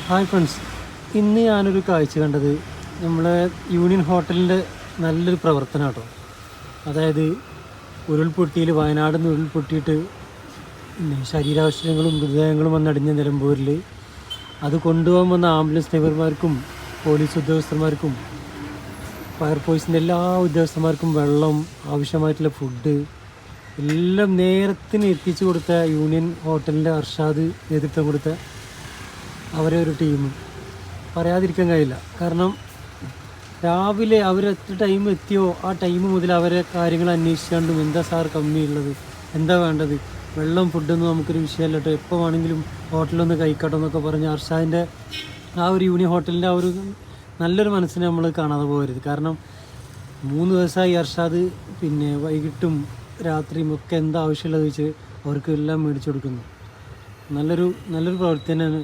Hi friends, ഇന്ന് ഞാനൊരു കാഴ്ച കണ്ടത് നമ്മളെ യൂണിയൻ ഹോട്ടലിൻ്റെ നല്ലൊരു പ്രവർത്തനം കേട്ടോ. അതായത് ഉരുൾപൊട്ടിയിൽ വയനാട് നിന്ന് ഉരുൾപൊട്ടിയിട്ട് ശരീരാവശിഷ്ടങ്ങളും മൃതദേഹങ്ങളും വന്നടിഞ്ഞ നിലമ്പൂരിൽ അത് കൊണ്ടുപോകാൻ വന്ന ആംബുലൻസ് ഡ്രൈവർമാർക്കും പോലീസ് ഉദ്യോഗസ്ഥന്മാർക്കും ഫയർഫോഴ്സിൻ്റെ എല്ലാ ഉദ്യോഗസ്ഥന്മാർക്കും വെള്ളം, ആവശ്യമായിട്ടുള്ള ഫുഡ് എല്ലാം നേരത്തിന് എത്തിച്ചു കൊടുത്ത യൂണിയൻ ഹോട്ടലിൻ്റെ അർഷാദ് നേതൃത്വം കൊടുത്ത അവരെ ഒരു ടീം പറയാതിരിക്കാൻ കഴിയില്ല. കാരണം രാവിലെ അവർ എത്ര ടൈം എത്തിയോ ആ ടൈം മുതൽ അവരെ കാര്യങ്ങൾ അന്വേഷിച്ചാണ്ടും എന്താ സാർ കമ്മിയുള്ളത്, എന്താ വേണ്ടത്, വെള്ളം ഫുഡൊന്നും നമുക്കൊരു വിഷയമല്ല കേട്ടോ, എപ്പോൾ വേണമെങ്കിലും ഹോട്ടലൊന്ന് കഴിക്കട്ടോ എന്നൊക്കെ പറഞ്ഞ് അർഷാദിൻ്റെ ആ ഒരു യൂണിയൻ ഹോട്ടലിൻ്റെ ആ ഒരു നല്ലൊരു മനസ്സിനെ നമ്മൾ കാണാതെ പോകരുത്. കാരണം 3 ദിവസമായി അർഷാദ് വൈകിട്ടും രാത്രിയും ഒക്കെ എന്താ ആവശ്യമുള്ളത് വെച്ച് അവർക്ക് എല്ലാം മേടിച്ചു കൊടുക്കുന്നു. നല്ലൊരു പ്രവൃത്തി തന്നെയാണ്.